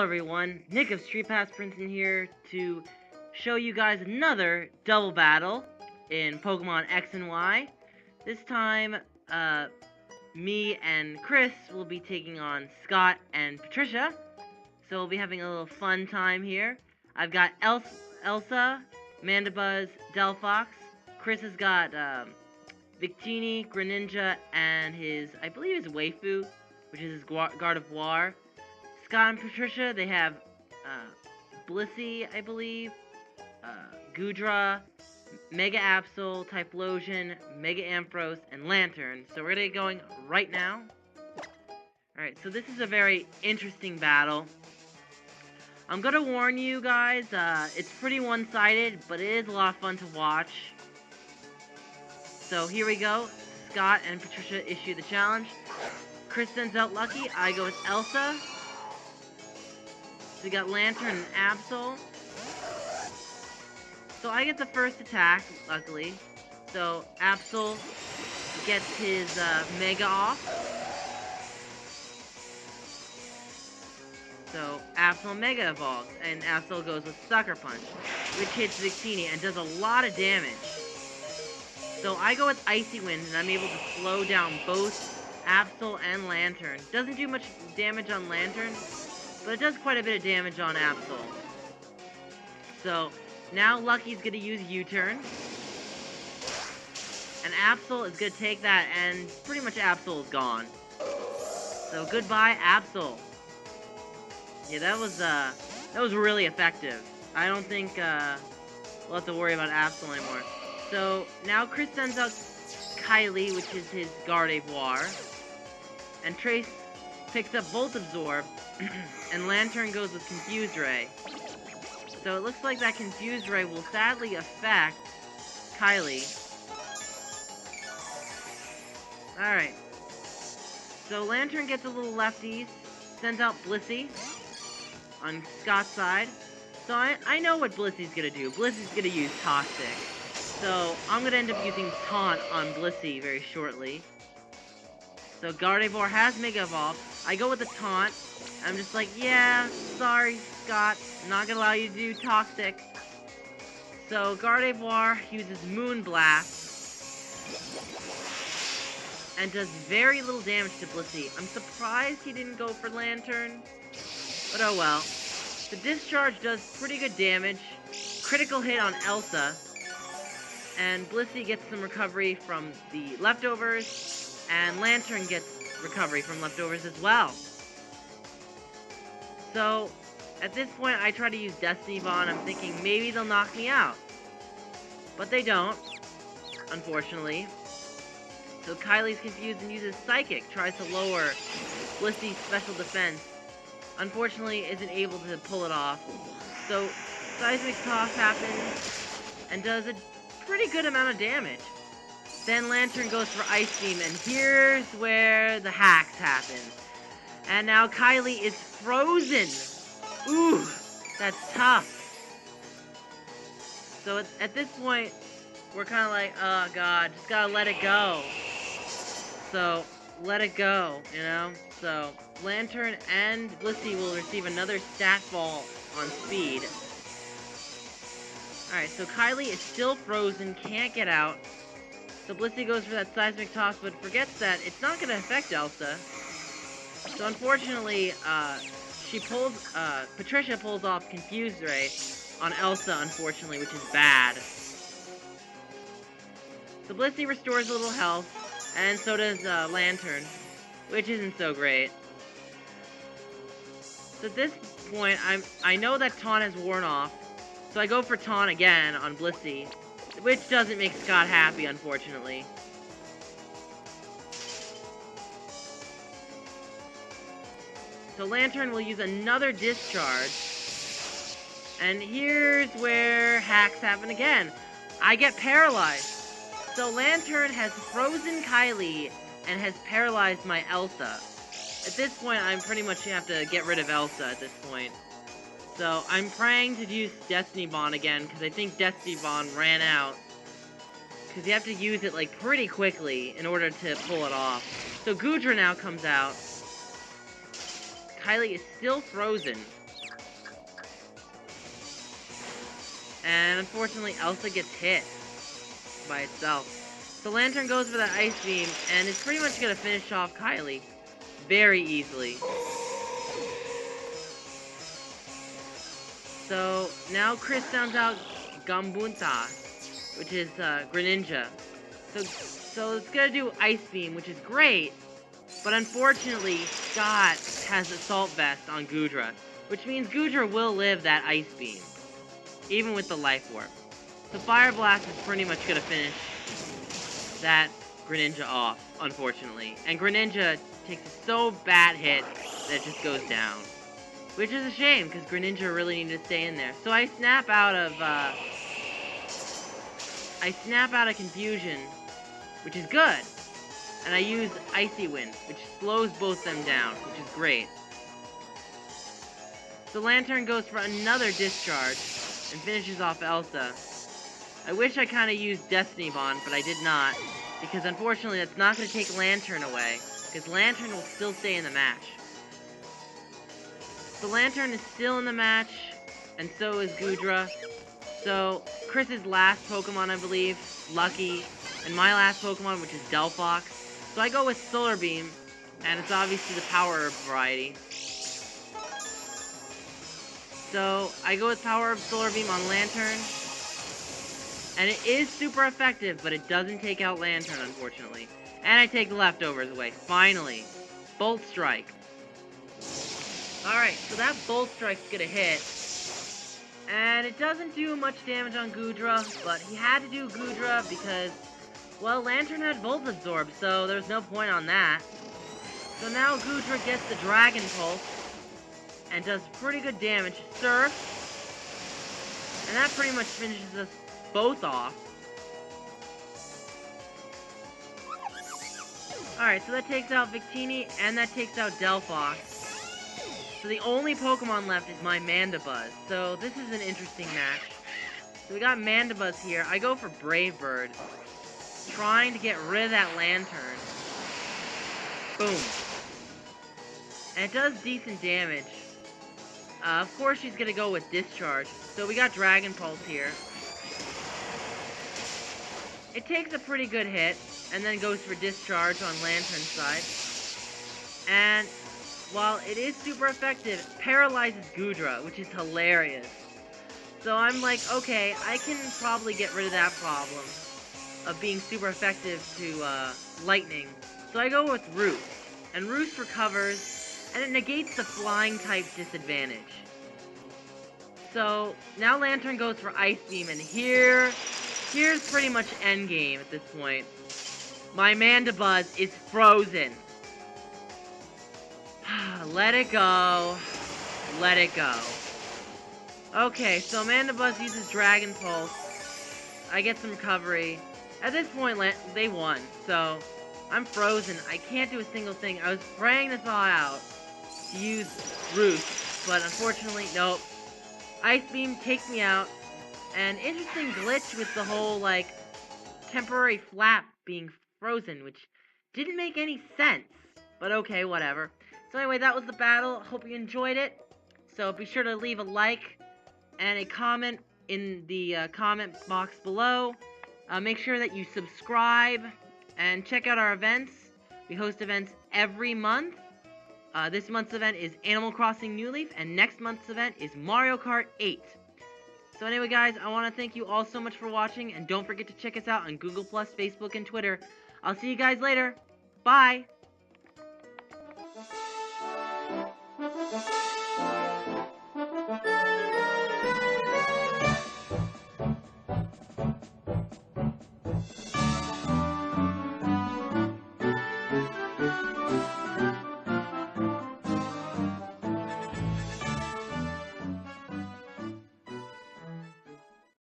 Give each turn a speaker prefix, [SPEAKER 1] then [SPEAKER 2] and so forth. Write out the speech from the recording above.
[SPEAKER 1] everyone, Nick of StreetPass Princeton here to show you guys another double battle in Pokemon X and Y. This time, me and Kris will be taking on Scott and Patricia. So we'll be having a little fun time here. I've got Elsa, Mandibuzz, Delphox. Kris has got Victini, Greninja, and I believe his Waifu, which is his Gardevoir. Scott and Patricia, they have Blissey, I believe, Goodra, Mega Absol, Typhlosion, Mega Ampharos, and Lantern. So we're gonna get going right now. Alright, so this is a very interesting battle. I'm gonna warn you guys, it's pretty one-sided, but it is a lot of fun to watch. So here we go. Scott and Patricia issue the challenge. Kris sends out Lucky. I go with Elsa. So we got Lantern and Absol. So I get the first attack, luckily. So Absol gets his Mega off. So Absol Mega evolves, and Absol goes with Sucker Punch, which hits Victini and does a lot of damage. So I go with Icy Wind, and I'm able to slow down both Absol and Lantern. Doesn't do much damage on Lantern, but it does quite a bit of damage on Absol. So now Lucky's gonna use U-turn, and Absol is gonna take that, and pretty much Absol is gone. So goodbye, Absol. Yeah, that was really effective. I don't think we'll have to worry about Absol anymore. So now Kris sends out Kylie, which is his Gardevoir, and Trace picks up Volt Absorb, and Lantern goes with Confused Ray. So it looks like that Confused Ray will sadly affect Kylie. Alright. So Lantern gets a little lefties, sends out Blissey on Scott's side. So I know what Blissey's gonna do. Blissey's gonna use Toxic. So I'm gonna end up using Taunt on Blissey very shortly. So Gardevoir has Mega Evolve. I go with the Taunt. I'm just like, yeah, sorry, Scott. I'm not gonna allow you to do Toxic. So Gardevoir uses Moon Blast and does very little damage to Blissey. I'm surprised he didn't go for Lantern, but oh well. The Discharge does pretty good damage. Critical hit on Elsa. And Blissey gets some recovery from the leftovers, and Lantern gets recovery from leftovers as well. So, at this point, I try to use Destiny Bond. I'm thinking maybe they'll knock me out. But they don't, unfortunately. So Kylie's confused and uses Psychic, tries to lower Blissey's special defense. Unfortunately, isn't able to pull it off. So, Seismic Toss happens, and does a pretty good amount of damage. Then Lantern goes for Ice Beam, and here's where the hacks happen. And now Kylie is frozen. Ooh, that's tough. So at this point, we're kind of like, oh god, just gotta let it go. So, let it go, you know? So, Lantern and Blissey will receive another stat ball on speed. Alright, so Kylie is still frozen, can't get out. So Blissey goes for that Seismic Toss, but forgets that it's not going to affect Elsa. So unfortunately, Patricia pulls off Confused Ray on Elsa, unfortunately, which is bad. So Blissey restores a little health, and so does Lantern, which isn't so great. So at this point, I know that Taunt has worn off. So I go for Taunt again on Blissey, which doesn't make Scott happy, unfortunately. So Lantern will use another Discharge, and here's where hacks happen again. I get paralyzed. So Lantern has frozen Kylie and has paralyzed my Elsa. At this point, I'm pretty much have to get rid of Elsa at this point. So, I'm praying to use Destiny Bond again, because I think Destiny Bond ran out. Because you have to use it, like, pretty quickly in order to pull it off. So, Goodra now comes out. Kylie is still frozen. And unfortunately, Elsa gets hit by itself. So Lantern goes for that Ice Beam, and it's pretty much going to finish off Kylie very easily. So now Kris sounds out Gambunta, which is Greninja. So it's going to do Ice Beam, which is great, but unfortunately, Scott has Assault Vest on Goodra, which means Goodra will live that Ice Beam, even with the Life Orb. So Fire Blast is pretty much going to finish that Greninja off, unfortunately. And Greninja takes a so bad hit that it just goes down. Which is a shame, because Greninja really needed to stay in there. So I snap out of Confusion, which is good. And I use Icy Wind, which slows both them down, which is great. So Lantern goes for another Discharge, and finishes off Elsa. I wish I kind of used Destiny Bond, but I did not, because unfortunately that's not going to take Lantern away, because Lantern will still stay in the match. So Lantern is still in the match, and so is Goodra. So Chris's last Pokemon, I believe, Lucky, and my last Pokemon, which is Delphox. So I go with Solar Beam, and it's obviously the Power Herb variety. So I go with Power Herb Solar Beam on Lantern, and it is super effective, but it doesn't take out Lantern, unfortunately. And I take the leftovers away, finally. Bolt Strike. Alright, so that Bolt Strike's gonna hit. And it doesn't do much damage on Goodra, but he had to do Goodra because, well, Lantern had Volt Absorb, so there's no point on that. So now Goodra gets the Dragon Pulse, and does pretty good damage. Surf. And that pretty much finishes us both off. Alright, so that takes out Victini, and that takes out Delphox. So the only Pokemon left is my Mandibuzz. So this is an interesting match. So we got Mandibuzz here. I go for Brave Bird, trying to get rid of that Lantern. Boom. And it does decent damage. Of course she's gonna go with Discharge. So we got Dragon Pulse here. It takes a pretty good hit, and then goes for Discharge on Lantern's side. And while it is super effective, it paralyzes Goodra, which is hilarious. So I'm like, okay, I can probably get rid of that problem of being super effective to Lightning. So I go with Roost. And Roost recovers, and it negates the Flying type disadvantage. So now Lantern goes for Ice Beam, and here's pretty much endgame at this point. My Mandibuzz is frozen. Let it go. Let it go. Okay, so Mandibuzz uses Dragon Pulse. I get some recovery. At this point, they won, so I'm frozen. I can't do a single thing. I was praying to thaw out to use Roost, but unfortunately, nope. Ice Beam takes me out. An interesting glitch with the whole, like, temporary flap being frozen, which didn't make any sense. But okay, whatever. So anyway, that was the battle. Hope you enjoyed it. So be sure to leave a like and a comment in the comment box below. Make sure that you subscribe and check out our events. We host events every month. This month's event is Animal Crossing New Leaf, and next month's event is Mario Kart 8. So anyway, guys, I want to thank you all so much for watching, and don't forget to check us out on Google+, Facebook, and Twitter. I'll see you guys later. Bye!